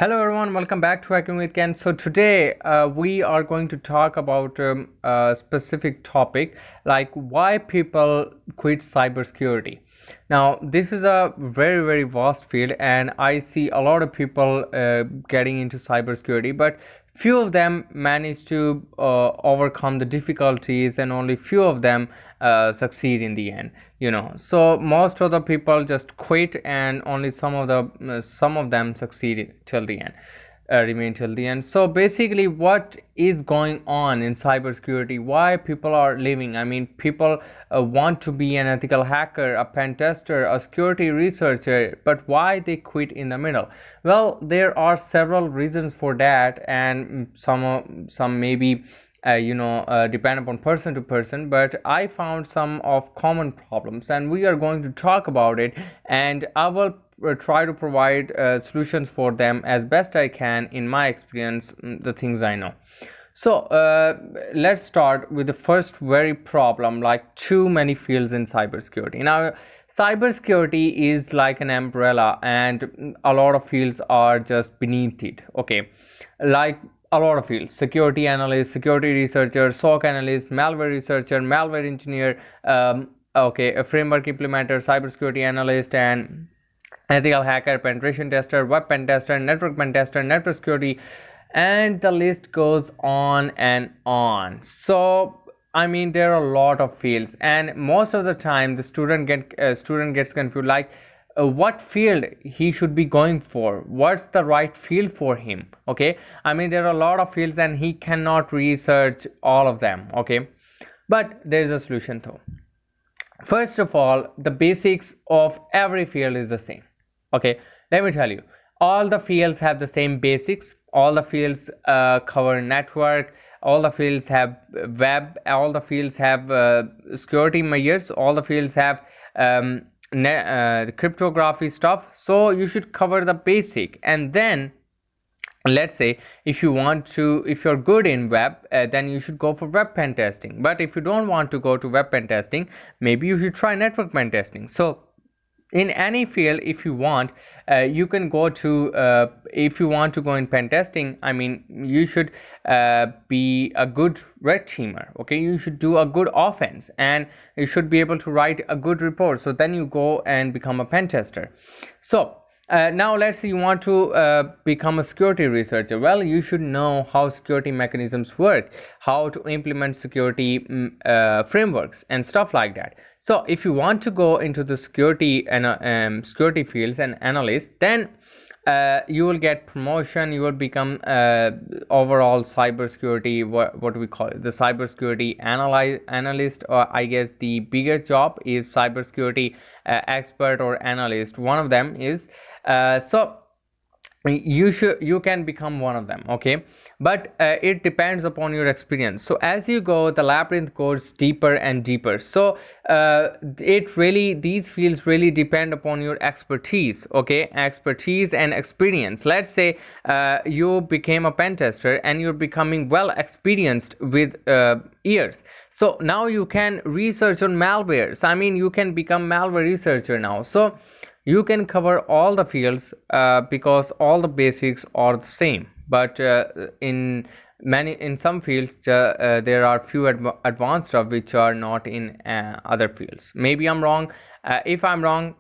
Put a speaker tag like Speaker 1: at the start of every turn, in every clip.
Speaker 1: Hello everyone, welcome back to Hacking with Ken. So today we are going to talk about a specific topic like why people quit cybersecurity. Now this is a very vast field and I see a lot of people getting into cybersecurity, but few of them manage to overcome the difficulties and only few of them succeed in the end. So most of the people just quit and only some of them succeed till the end, remain till the end. So basically what is going on in cybersecurity, why people are leaving? I mean, people want to be an ethical hacker, a pen tester, a security researcher, but why they quit in the middle? Well, there are several reasons for that, and some maybe depend upon person to person, but I found some of common problems and we are going to talk about it, and I will try to provide solutions for them as best I can in my experience, the things I know. So let's start with the first very problem, like too many fields in cybersecurity. Now cybersecurity is like an umbrella and a lot of fields are just beneath it. Okay, like a lot of fields: security analyst, security researcher, SOC analyst, malware researcher, malware engineer, okay, a framework implementer, cybersecurity analyst, and ethical hacker, penetration tester, web pen tester, network pen tester, network security, and the list goes on and on. So I mean, there are a lot of fields, and most of the time the student gets confused, like what field he should be going for, what's the right field for him. Okay, I mean, there are a lot of fields and he cannot research all of them. Okay, but there is a solution though. First of all, the basics of every field is the same. Okay, let me tell you, all the fields have the same basics. All the fields cover network, all the fields have web, all the fields have security measures, all the fields have cryptography stuff. So you should cover the basic, and then let's say if you're good in web, then you should go for web pen testing. But if you don't want to go to web pen testing, maybe you should try network pen testing. So in any field, if you want, you can go to if you want to go in pen testing, I mean, you should be a good red teamer. Okay, you should do a good offense and you should be able to write a good report, so then you go and become a pen tester. So now let's say you want to become a security researcher. Well, you should know how security mechanisms work, how to implement security frameworks and stuff like that. So if you want to go into the security and security fields and analyst, then you will get promotion, you will become overall cybersecurity, what we call it, the cybersecurity analyst, or I guess the biggest job is cybersecurity expert or analyst. One of them is so you can become one of them. Okay, but it depends upon your experience. So as you go, the labyrinth goes deeper and deeper. So it really, these fields really depend upon your expertise. Okay, expertise and experience. Let's say you became a pen tester and you're becoming well experienced with years. So now you can research on malwares. I mean, you can become malware researcher now. So you can cover all the fields because all the basics are the same. But in some fields, there are few advanced stuff which are not in other fields. Maybe I'm wrong. If I'm wrong,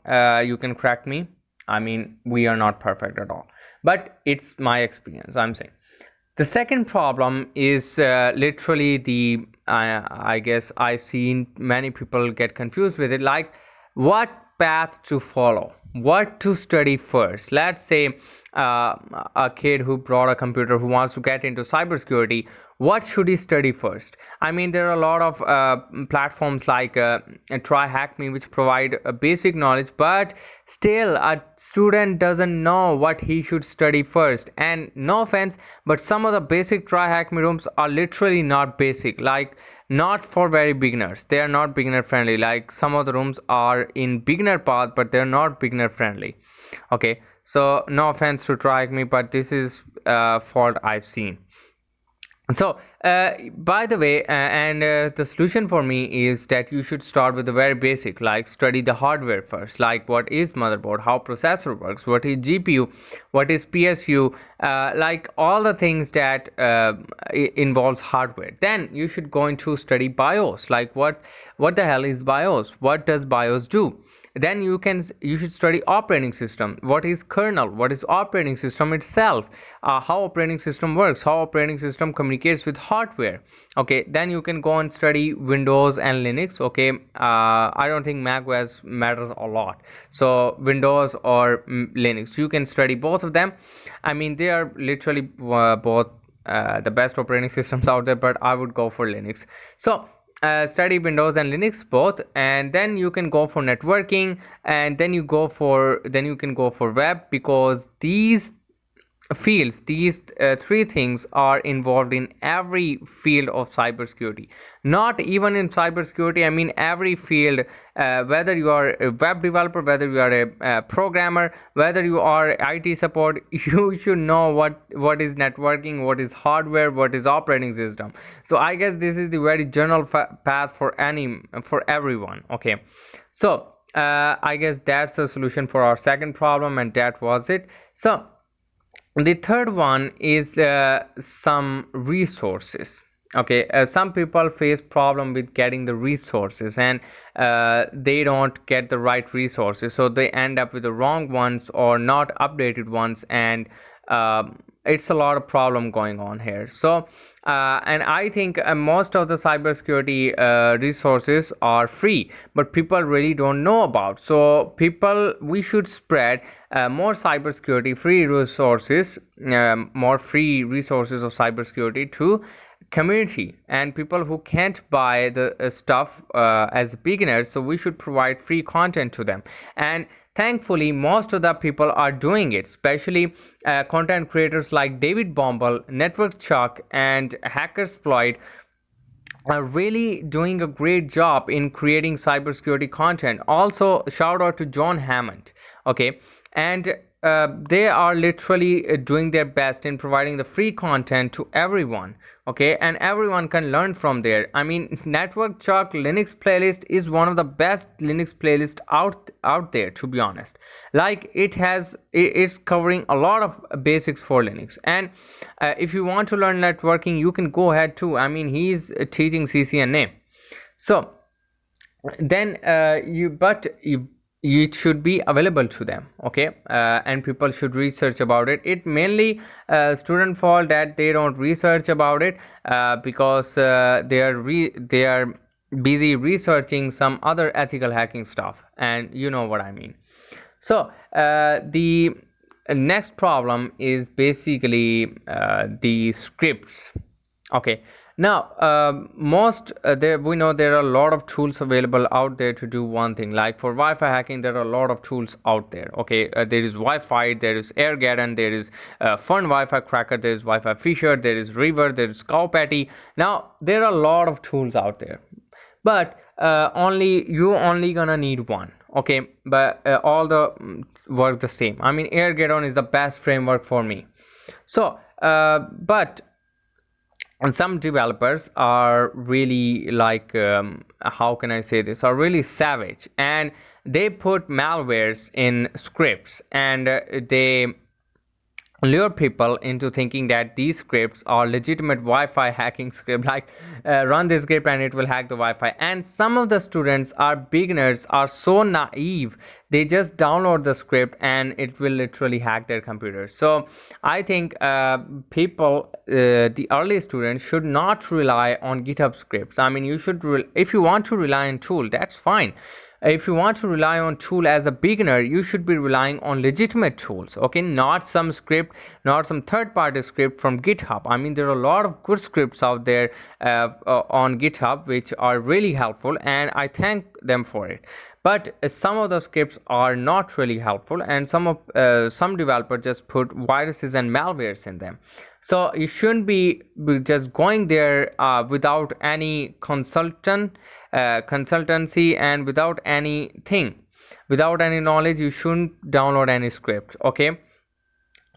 Speaker 1: you can correct me. I mean, we are not perfect at all, but it's my experience, I'm saying. The second problem is literally the I guess I've seen many people get confused with it, like what path to follow, what to study first. Let's say a kid who brought a computer who wants to get into cybersecurity. What should he study first? I mean, there are a lot of platforms like Try Hack Me, which provide a basic knowledge, but still a student doesn't know what he should study first. And no offense, but some of the basic Try Hack Me rooms are literally not basic, like not for very beginners. They are not beginner friendly. Like some of the rooms are in beginner path, but they're not beginner friendly. Okay, so no offense to Try Hack Me, but this is fault I've seen. So by the way, the solution for me is that you should start with the very basic, like study the hardware first, like what is motherboard, how processor works, what is GPU, what is PSU, like all the things that involves hardware. Then you should go into study BIOS, like what the hell is BIOS, what does BIOS do. Then you should study operating system, what is kernel, what is operating system itself, how operating system works, how operating system communicates with hardware. Okay, then you can go and study Windows and Linux. Okay, I don't think Mac OS matters a lot, so Windows or Linux, you can study both of them. I mean, they are literally both the best operating systems out there, but I would go for Linux. So study Windows and Linux both, and then you can go for networking, and then you can go for web, because these three things are involved in every field of cybersecurity. Not even in cybersecurity, I mean every field. Whether you are a web developer, whether you are a programmer, whether you are IT support, you should know what is networking, what is hardware, what is operating system. So I guess this is the very general path for everyone. Okay, so I guess that's the solution for our second problem, and that was it. So the third one is some resources. Okay, some people face problem with getting the resources, and they don't get the right resources, so they end up with the wrong ones or not updated ones, and it's a lot of problem going on here. So and I think most of the cybersecurity resources are free, but people really don't know about. So people, we should spread more cybersecurity free resources, more free resources of cybersecurity to community and people who can't buy the stuff as beginners. So we should provide free content to them, and thankfully most of the people are doing it, especially content creators like David Bombal, Network Chuck, and Hackersploit are really doing a great job in creating cybersecurity content. Also, shout out to John Hammond. Okay, and they are literally doing their best in providing the free content to everyone. Okay, and everyone can learn from there. I mean, Network Chuck Linux playlist is one of the best Linux playlist out there, to be honest. Like it's covering a lot of basics for Linux, and if you want to learn networking, you can go ahead too. I mean, he's teaching CCNA. So then it should be available to them. Okay, and people should research about it. It mainly student fault that they don't research about it, because they are busy researching some other ethical hacking stuff, and you know what I mean. So the next problem is basically the scripts. Okay, now most there we know there are a lot of tools available out there to do one thing. Like for Wi-Fi hacking, there are a lot of tools out there. Okay, there is Wi-Fi, there is AirGaddon, there is Fun Wi-Fi Cracker, there is Wi-Fi Fisher, there is River, there is Cowpatty. Now there are a lot of tools out there, but only gonna need one. Okay, but all the work the same. I mean, AirGaddon is the best framework for me. So but some developers are really like how can I say this, are really savage, and they put malwares in scripts, and they lure people into thinking that these scripts are legitimate Wi-Fi hacking script, like run this script and it will hack the Wi-Fi. And some of the students are beginners, are so naive, they just download the script and it will literally hack their computer. So I think the early students should not rely on GitHub scripts. I mean, you should if you want to rely on tool, that's fine. If you want to rely on tool as a beginner, you should be relying on legitimate tools. Okay, not some script, not some third-party script from GitHub. I mean, there are a lot of good scripts out there on GitHub which are really helpful, and I thank them for it. But some of the scripts are not really helpful, and some developers just put viruses and malwares in them. So you shouldn't be just going there without any consultancy, and without anything, without any knowledge. You shouldn't download any script. Okay,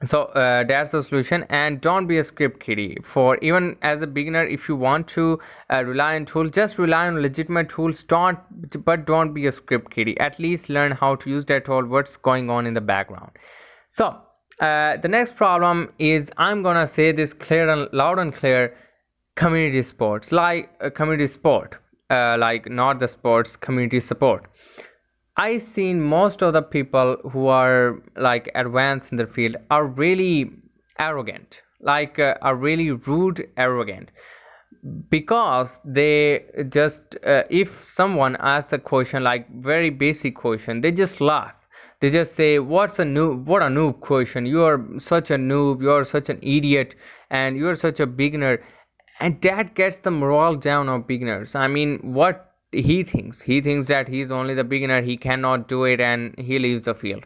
Speaker 1: So that's the solution. And don't be a script kiddie. For even as a beginner, if you want to rely on tools, just rely on legitimate tools. Don't be a script kiddie. At least learn how to use that tool, what's going on in the background. So the next problem is, I'm gonna say this clear and loud and clear: community sports, like community sport, like not the sports, community support. I seen most of the people who are like advanced in the field are really arrogant, like are really rude, arrogant, because they just if someone asks a question like very basic question, they just laugh. They just say, what's a noob, what a noob question, you are such a noob, you are such an idiot, and you are such a beginner. And that gets the morale down of beginners. I mean, what he thinks that he's only the beginner, he cannot do it, and he leaves the field.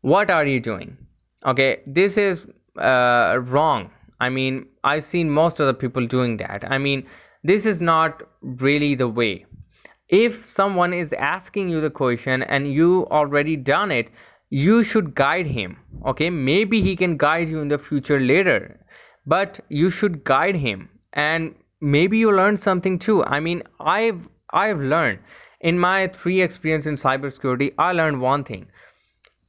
Speaker 1: What are you doing? Okay, this is wrong. I mean, I've seen most of the people doing that. I mean, this is not really the way. If someone is asking you the question and you already done it, you should guide him. Okay, maybe he can guide you in the future later, but you should guide him, and maybe you learn something too. I mean, I've learned in my 3 experience in cybersecurity, I learned one thing: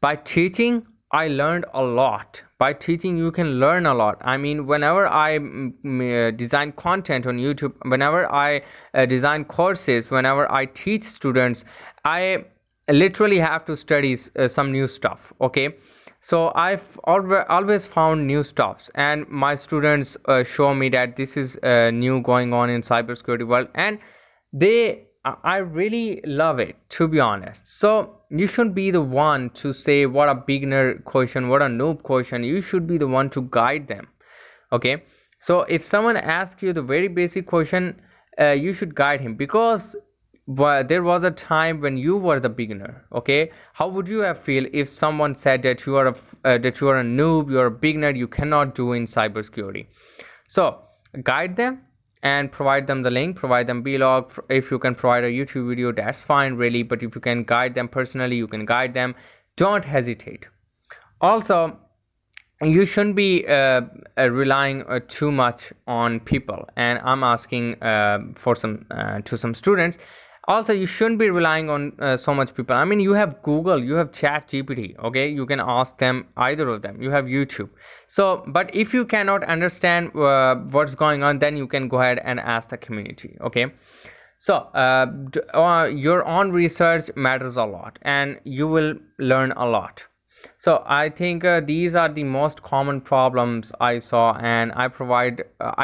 Speaker 1: by teaching, I learned a lot. By teaching, you can learn a lot. I mean, whenever I design content on YouTube, whenever I design courses, whenever I teach students, I literally have to study some new stuff. Okay, so I've always found new stuffs, and my students show me that this is new going on in cybersecurity world, and they I really love it, to be honest. So you shouldn't be the one to say what a beginner question, what a noob question. You should be the one to guide them. Okay, so if someone asks you the very basic question, you should guide him, because there was a time when you were the beginner. Okay, how would you have feel if someone said that you are a noob, you are a beginner, you cannot do in cybersecurity? So guide them and provide them the link, provide them blog. If you can provide a YouTube video, that's fine, really. But if you can guide them personally, you can guide them. Don't hesitate. Also, you shouldn't be relying too much on people, and I'm asking for some to some students. Also, you shouldn't be relying on so much people. I mean, you have Google, you have Chat GPT. Okay, you can ask them, either of them. You have YouTube. So but if you cannot understand what's going on, then you can go ahead and ask the community. Okay, so your own research matters a lot, and you will learn a lot. So I think these are the most common problems I saw, and I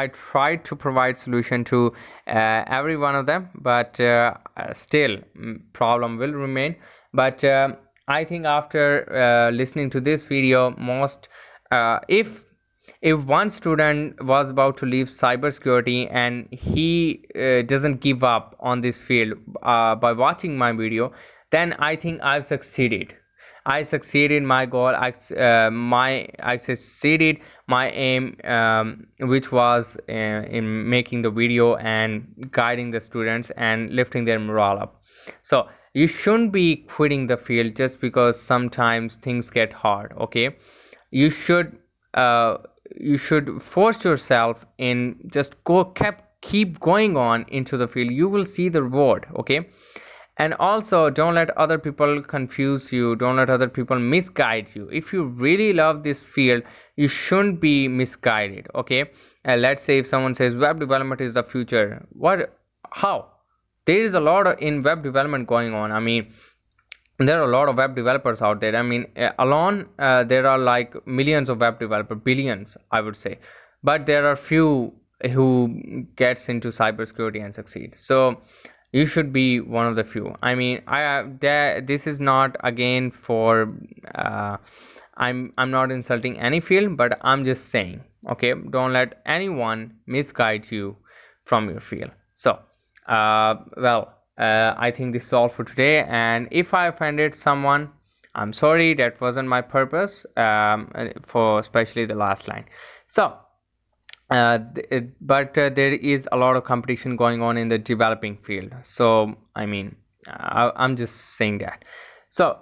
Speaker 1: tried to provide solution to every one of them, but still problem will remain. But I think after listening to this video, most if one student was about to leave cybersecurity and he doesn't give up on this field by watching my video, then I think I've succeeded. I succeeded my goal. I succeeded my aim, which was in making the video and guiding the students and lifting their morale up. So you shouldn't be quitting the field just because sometimes things get hard. Okay, you should uh, you should force yourself in, just keep going on into the field. You will see the reward. Okay, and also don't let other people confuse you, don't let other people misguide you. If you really love this field, you shouldn't be misguided. Okay, let's say if someone says web development is the future, how? There is a lot in web development going on. I mean, there are a lot of web developers out there. I mean, alone there are like millions of web developers, billions I would say, but there are few who gets into cybersecurity and succeed. So you should be one of the few. I mean, this is not again for uh, I'm not insulting any field, but I'm just saying, okay, don't let anyone misguide you from your field. So I think this is all for today, and if I offended someone, I'm sorry. That wasn't my purpose, for especially the last line. So but there is a lot of competition going on in the developing field. So I mean, I'm just saying that. So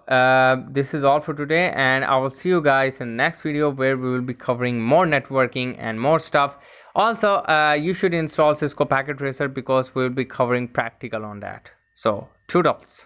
Speaker 1: this is all for today, and I will see you guys in the next video where we will be covering more networking and more stuff. Also, you should install Cisco Packet Tracer because we will be covering practical on that. So, toodles.